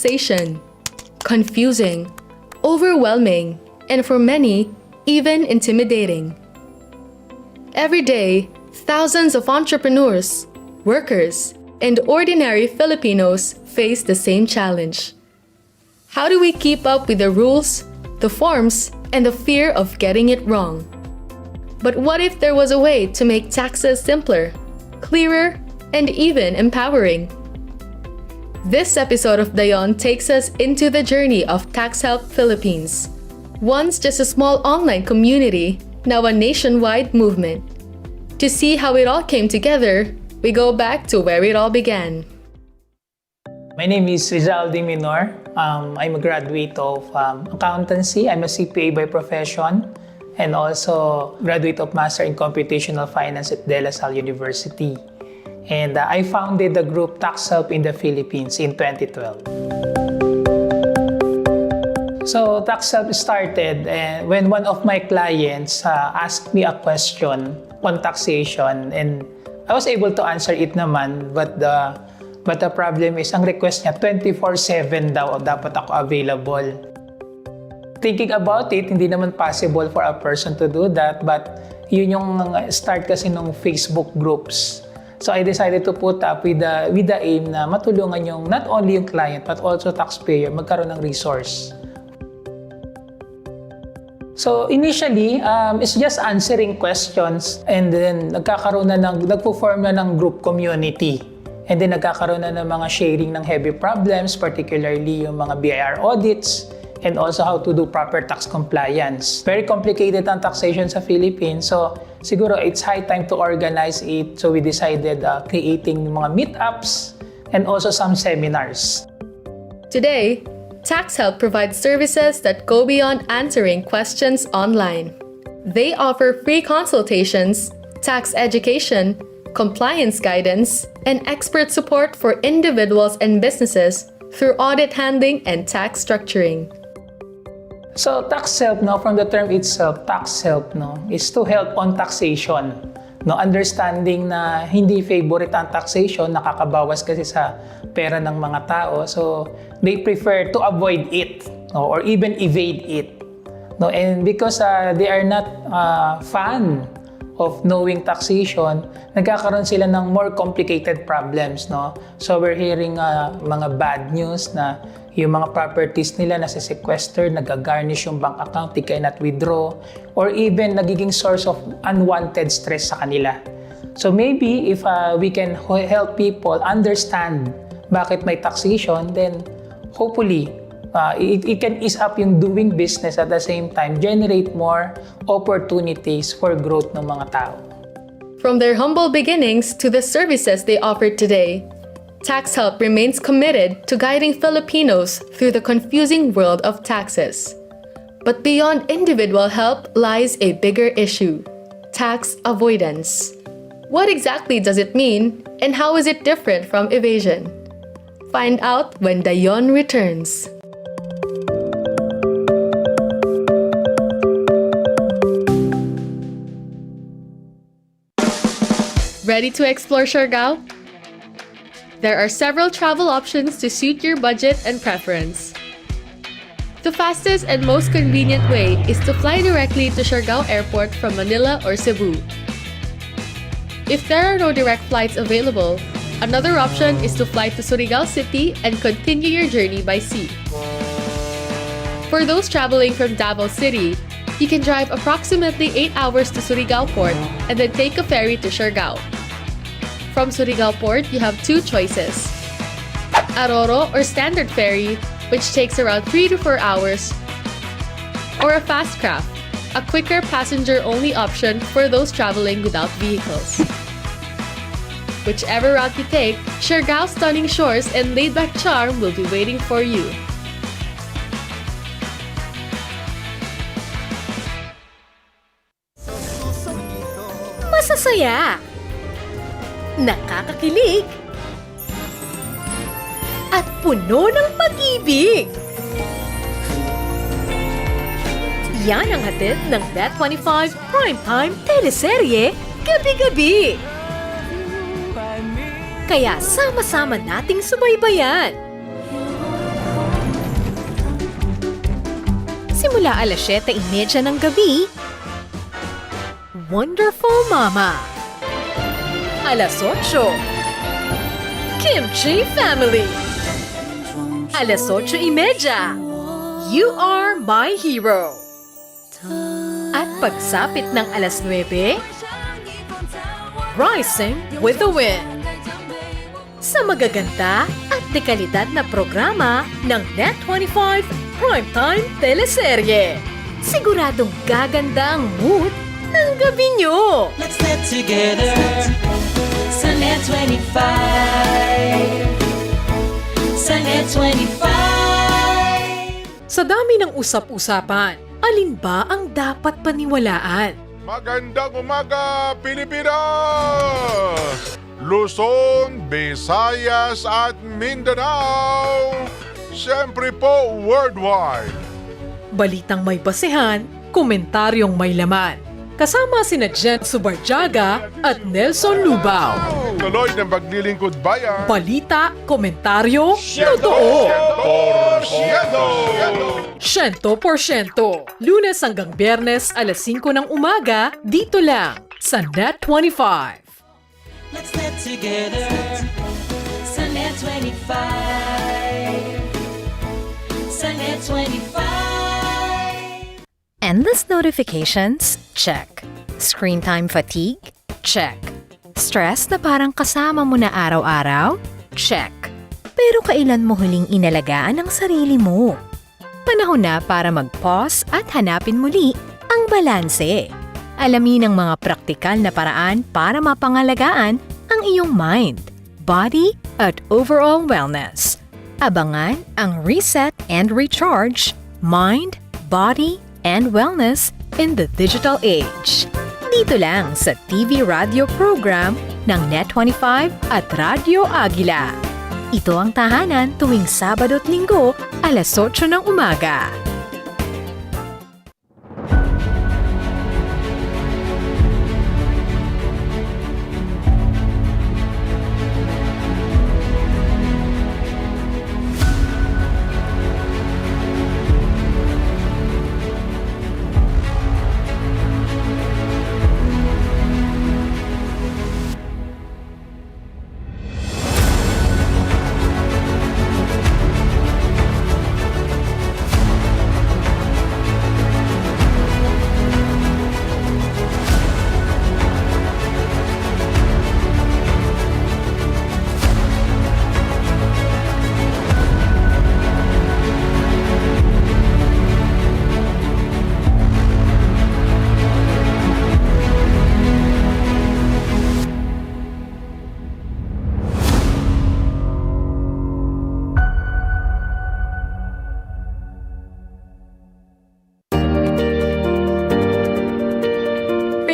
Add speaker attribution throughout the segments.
Speaker 1: taxation. Confusing, overwhelming, and for many, even intimidating. Every day, thousands of entrepreneurs, workers, and ordinary Filipinos face the same challenge. How do we keep up with the rules, the forms, and the fear of getting it wrong? But what if there was a way to make taxes simpler, clearer, and even empowering? This episode of DAYON takes us into the journey of Tax Help Philippines. Once just a small online community, now a nationwide movement. To see how it all came together, we go back to where it all began.
Speaker 2: My name is Rizal D. Minor. I'm a graduate of accountancy. I'm a CPA by profession and also graduate of Master in Computational Finance at De La Salle University. And I founded the group Tax Help in the Philippines in 2012. So Tax Help started when one of my clients asked me a question on taxation, and I was able to answer it naman, but the problem is, ang request niya 24/7 daw dapat ako available. Thinking about it, hindi naman possible for a person to do that, but yun yung start kasi ng Facebook groups. So I decided to put up with the aim na matulungan yung not only yung client but also taxpayer magkaroon ng resource. So initially, it's just answering questions, and then nagpo-form na ng group community. And then nagkakaroon na ng mga sharing ng heavy problems, particularly yung mga BIR audits, and also how to do proper tax compliance. Very complicated ang taxation sa Philippines, so siguro it's high time to organize it. So we decided creating mga meetups and also some seminars.
Speaker 1: Today, Tax Help provides services that go beyond answering questions online. They offer free consultations, tax education, compliance guidance, and expert support for individuals and businesses through audit handling and tax structuring.
Speaker 2: So Tax Help, from the term itself, Tax Help, is to help on taxation. Understanding na hindi favorite ang taxation, nakakabawas kasi sa pera ng mga tao. So they prefer to avoid it, or even evade it. And because they are not fan of knowing taxation, nagkakaroon sila ng more complicated problems. So we're hearing mga bad news na yung mga properties nila nasa-sequester, nag-garnish yung bank account, they cannot withdraw, or even nagiging source of unwanted stress sa kanila. So maybe if we can help people understand bakit may taxation, then hopefully it can ease up yung doing business, at the same time generate more opportunities for growth ng mga tao.
Speaker 1: From their humble beginnings to the services they offer today, Tax Help remains committed to guiding Filipinos through the confusing world of taxes. But beyond individual help lies a bigger issue: tax avoidance. What exactly does it mean, and how is it different from evasion? Find out when DAYON returns. Ready to explore Siargao? There are several travel options to suit your budget and preference. The fastest and most convenient way is to fly directly to Siargao Airport from Manila or Cebu. If there are no direct flights available, another option is to fly to Surigao City and continue your journey by sea. For those traveling from Davao City, you can drive approximately 8 hours to Surigao Port and then take a ferry to Siargao. From Surigao Port, you have two choices: Aroro or Standard Ferry, which takes around 3 to 4 hours, or a fast craft, a quicker passenger-only option for those traveling without vehicles. Whichever route you take, Siargao's stunning shores and laid-back charm will be waiting for you.
Speaker 3: Masasaya, nakakakilig, at puno ng pag-ibig. Yan ang hatid ng Bet25 Primetime Teleserye gabi-gabi. Kaya sama-sama nating subaybayan Simula 7:30 ng gabi, Wonderful Mama. 8:00, Kimchi Family. 8:30, You Are My Hero. At pagsapit ng 9:00, Rising with the Wind. Sa magaganda at dekalidad na programa ng Net25 Primetime Teleserye. Siguradong gaganda ang mood ng gabi nyo.
Speaker 4: Let's get together sa Net25. Sa Net25.
Speaker 3: Sa dami ng usap-usapan, alin ba ang dapat paniwalaan?
Speaker 5: Magandang umaga, Pilipinas! Luzon, Visayas at Mindanao. Siyempre po, worldwide.
Speaker 3: Balitang may basehan, komentaryong may laman. Kasama sina Jen Subarjaga at Nelson Lubao.
Speaker 5: Tuloy ng paglilingkod bayan.
Speaker 3: Balita, komentaryo, totoo. 100%. Lunes hanggang Biyernes, 5:00 ng umaga, dito lang sa Net25.
Speaker 4: Let's get together sa Net25. Sa Net25.
Speaker 3: Endless notifications? Check. Screen time fatigue? Check. Stress na parang kasama mo na araw-araw? Check. Pero kailan mo huling inalagaan ang sarili mo? Panahon na para mag-pause at hanapin muli ang balanse. Alamin ang mga praktikal na paraan para mapangalagaan ang iyong mind, body, at overall wellness. Abangan ang Reset and Recharge, Mind, Body, and Wellness in the Digital Age. Dito lang sa TV radio program ng Net25 at Radyo Agila. Ito ang tahanan tuwing Sabado at Linggo, 8:00 ng umaga.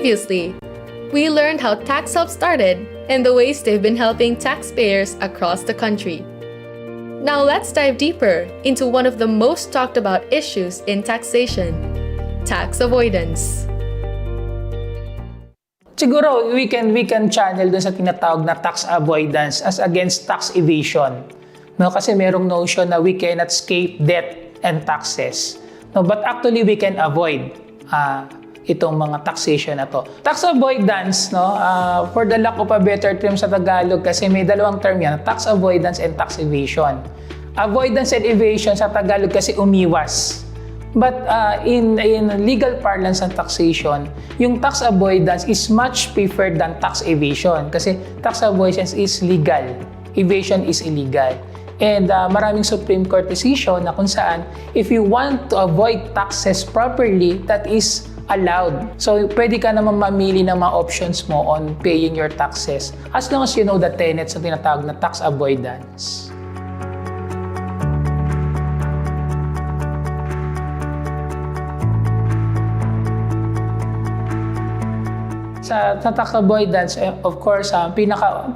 Speaker 1: Previously, we learned how tax help started and the ways they've been helping taxpayers across the country. Now let's dive deeper into one of the most talked about issues in taxation, tax avoidance.
Speaker 2: Siguro we can channel dun sa tinatawag na tax avoidance as against tax evasion. No, kasi merong notion na we cannot escape debt and taxes. No, but actually we can avoid itong mga taxation na to. Tax avoidance, no, for the lack of a better term sa Tagalog kasi may dalawang term yan, tax avoidance and tax evasion. Avoidance and evasion sa Tagalog kasi umiwas. But in legal parlance and taxation, yung tax avoidance is much preferred than tax evasion kasi tax avoidance is legal, evasion is illegal. And maraming Supreme Court decision na kung saan if you want to avoid taxes properly, that is allowed. So, pwede ka naman mamili ng mga options mo on paying your taxes as long as you know the tenets na tinatawag na tax avoidance. Sa tax avoidance, of course,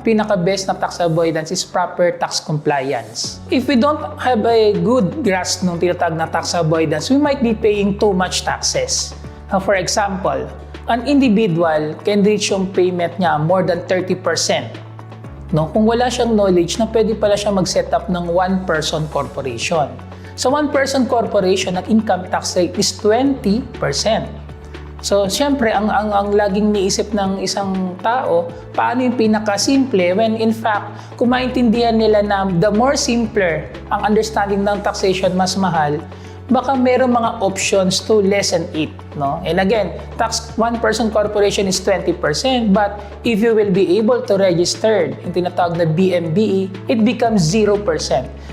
Speaker 2: pinaka-best na tax avoidance is proper tax compliance. If we don't have a good grasp ng tinatawag na tax avoidance, we might be paying too much taxes. For example, an individual can reach yung payment niya more than 30%. No? Kung wala siyang knowledge na pwede pala siya mag-set up ng one-person corporation. Sa one-person corporation, ang income tax rate is 20%. So, syempre, ang laging niisip ng isang tao, paano yung pinakasimple when in fact, kung maintindihan nila na the more simpler ang understanding ng taxation, mas mahal, baka meron mga options to lessen it. No? And again, one-person corporation is 20%, but if you will be able to register yung tinatawag na BMBE, it becomes 0%.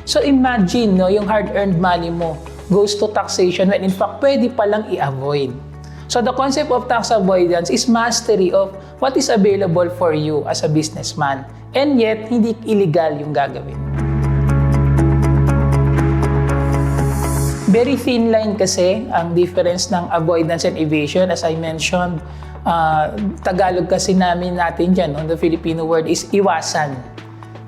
Speaker 2: So imagine, no, yung hard-earned money mo goes to taxation when in fact, pwede palang i-avoid. So the concept of tax avoidance is mastery of what is available for you as a businessman. And yet, hindi illegal yung gagawin. Very thin line kasi ang difference ng avoidance and evasion. As I mentioned, Tagalog kasi natin dyan, no? The Filipino word is iwasan.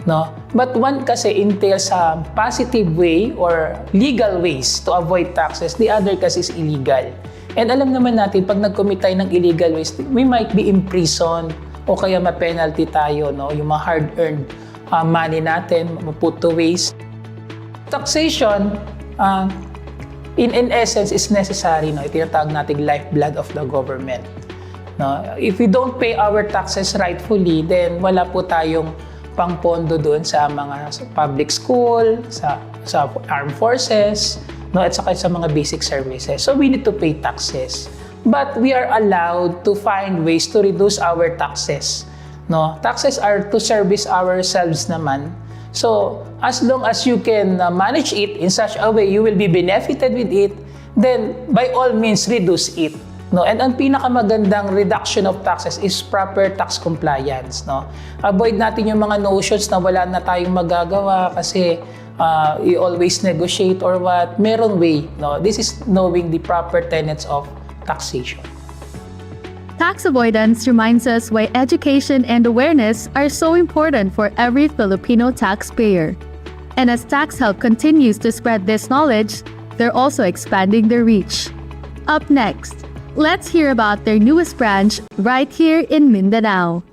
Speaker 2: No? But one kasi entails a positive way or legal ways to avoid taxes. The other kasi is illegal. And alam naman natin, pag nag-commit tayo ng illegal ways, we might be imprisoned o kaya ma-penalty tayo, no? Yung mga hard-earned money natin, ma-put to waste. Taxation, in essence, is necessary. No? Itinatawag natin lifeblood of the government. No? If we don't pay our taxes rightfully, then wala po tayong pangpondo doon sa mga public school, sa armed forces, no, at saka sa mga basic services. So we need to pay taxes. But we are allowed to find ways to reduce our taxes. No? Taxes are to service ourselves naman. So as long as you can manage it in such a way you will be benefited with it, then by all means reduce it. No? And ang pinakamagandang reduction of taxes is proper tax compliance. No? Avoid natin yung mga notions na wala na tayong magagawa kasi you always negotiate or what. Meron way. No? This is knowing the proper tenets of taxation.
Speaker 1: Tax avoidance reminds us why education and awareness are so important for every Filipino taxpayer. And as Tax Help continues to spread this knowledge, they're also expanding their reach. Up next, let's hear about their newest branch right here in Mindanao.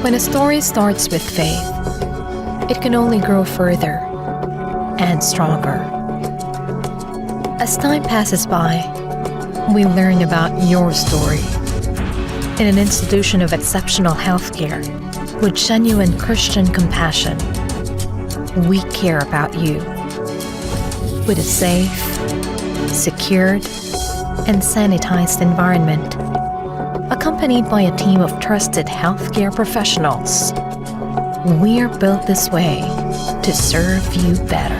Speaker 3: When a story starts with faith, it can only grow further and stronger. As time passes by, we learn about your story. In an institution of exceptional healthcare, with genuine Christian compassion, we care about you. With a safe, secured, and sanitized environment, accompanied by a team of trusted healthcare professionals, we're built this way to serve you better.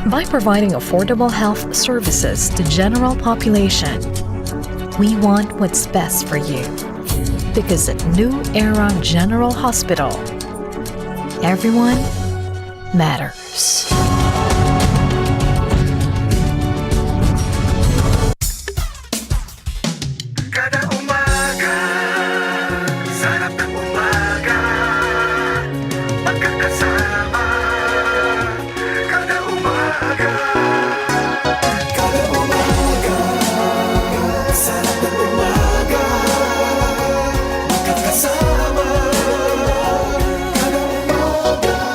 Speaker 3: By providing affordable health services to general population, we want what's best for you. Because at New Era General Hospital, everyone matters.
Speaker 6: Kada umaga, sarap ng umaga, magkakasama. Kada umaga, sarap ng umaga, magkakasama. Kada umaga.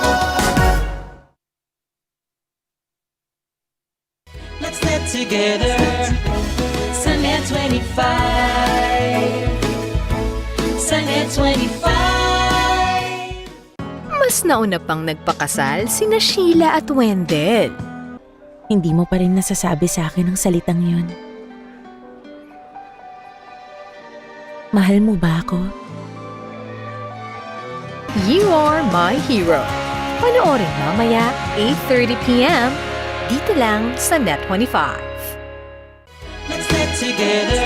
Speaker 4: Let's get together. Sunday 25. Sunday 25.
Speaker 3: Mas nauna pang nagpakasal sina Sheila at Wendell.
Speaker 7: Hindi mo pa rin nasasabi sa akin ang salitang yun. Mahal mo ba ako?
Speaker 3: You Are My Hero. Panoorin mamaya, 8:30 p.m. dito lang sa Net25.
Speaker 4: Let's get together.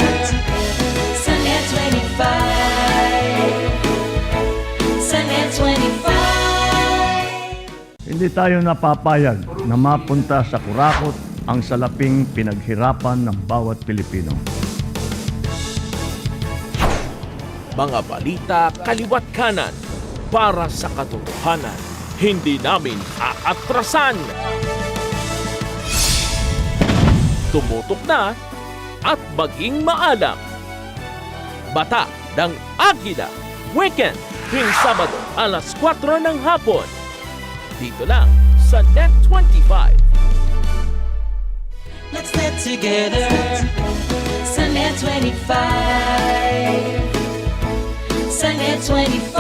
Speaker 4: Sunday 25. Sunday 25.
Speaker 8: Hindi tayo napapayag na mapunta sa kurakot ang salaping pinaghirapan ng bawat Pilipino.
Speaker 9: Mga balita kaliwat kanan para sa katotohanan. Hindi namin aatrasan. Tumutok na at maging maalam. Bata ng Agila. Weekend, tuwing Sabado, alas 4 ng hapon. Dito lang sa Net25.
Speaker 4: Let's get together. Sunday 25. Sunday 25.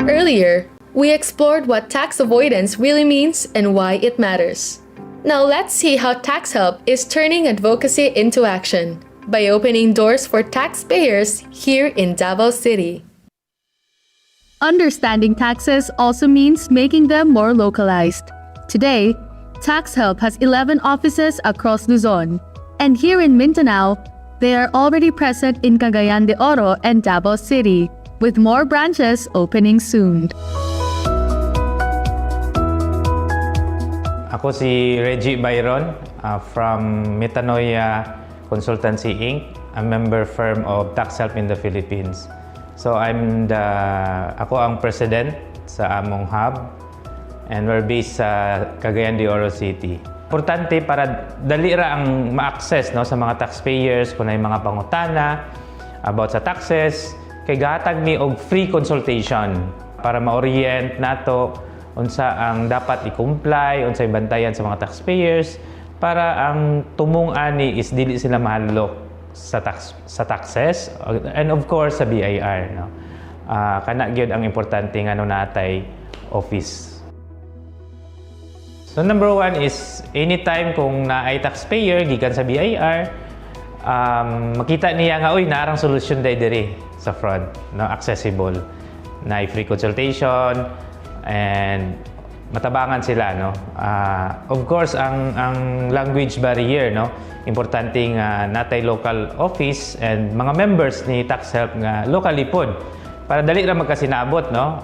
Speaker 1: Earlier, we explored what tax avoidance really means and why it matters. Now let's see how Tax Help is turning advocacy into action by opening doors for taxpayers here in Davao City. Understanding taxes also means making them more localized. Today, Tax Help has 11 offices across Luzon, and here in Mindanao, they are already present in Cagayan de Oro and Davao City, with more branches opening soon.
Speaker 10: Ako si Reggie Byron from Metanoia Consultancy Inc., a member firm of Tax Help in the Philippines. So ako ang president sa among hub, and we're based sa Cagayan de Oro City. Importante para dali ra ang ma-access no, sa mga taxpayers kung may mga pangutana about sa taxes, kay gahatag ni og free consultation para ma-orient nato unsa ang dapat i-comply, unsay bantayan sa mga taxpayers para ang tumong ani is dili sila mahadlok sa taxes and of course sa BIR no. Kana gyud ang importante nga natay office. So number one is anytime kung naay taxpayer gikan sa BIR, makita niya nga narang solusyon diri sa fraud, no, accessible, na free consultation and matabangan sila, no. Of course ang language barrier, no, importante nga natay local office and mga members ni Tax Help nga locally pod para dali ra magkasinabot, no.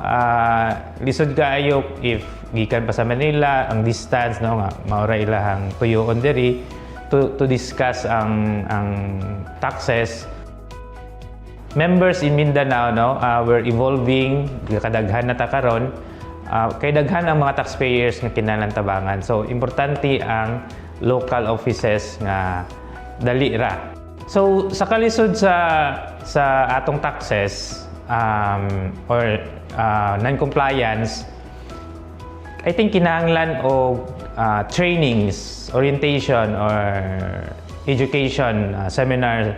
Speaker 10: Lisod kaayo if gikan pa sa Manila ang distance, no, nga maura ilahang tuyoon diri to discuss ang taxes. Members in Mindanao, no, we're evolving, kadaghan na ta karon, kay daghan ang mga taxpayers nga kinahanglan tabangan. So importante ang local offices nga dali ra. So sa kalisod sa atong taxes or non-compliance, I think kinahanglan og trainings, orientation or education seminar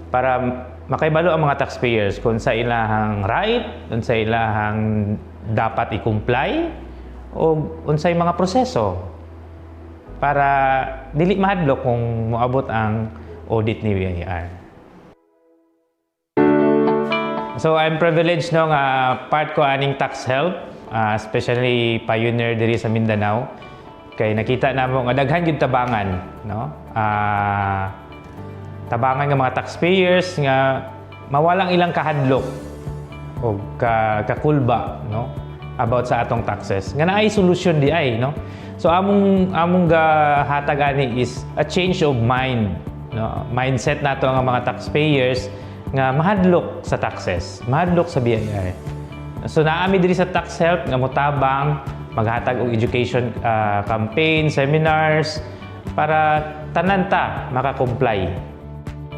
Speaker 10: para makaibalo ang mga taxpayers kung sa ilahang right, kung sa ilahang dapat i-comply o unsay mga proseso para dili mahadlok kung moabot ang audit ni BIR. So I'm privileged no nga part ko aning Tax Help especially pioneer diri sa Mindanao. Kay nakita namo nga daghan gyud tabangan, no? Tabangan ng mga taxpayers nga mawalang ilang kahadlok o kakulba, no? About sa atong taxes. Nga naay solusyon di ay, no? So among hatag ani is a change of mind, no? Mindset nato nga mga taxpayers nga mahadlok sa taxes, mahadlok sa BIR. So naami diri sa tax help nga motabang maghatag og education campaign, seminars para tanan ta maka-comply.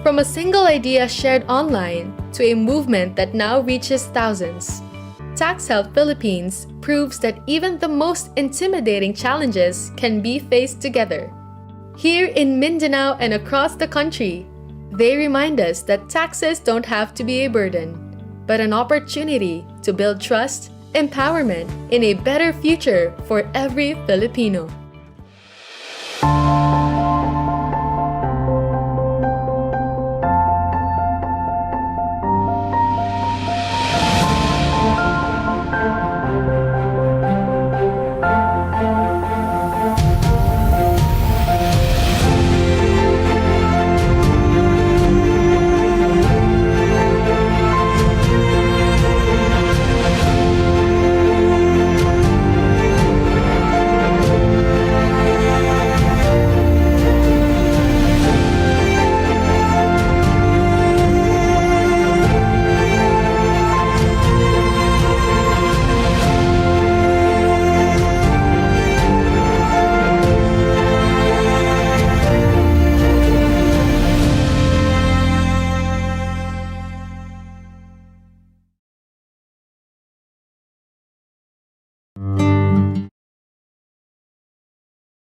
Speaker 1: From a single idea shared online to a movement that now reaches thousands, Tax Help Philippines proves that even the most intimidating challenges can be faced together. Here in Mindanao and across the country, they remind us that taxes don't have to be a burden, but an opportunity to build trust, empowerment, in a better future for every Filipino.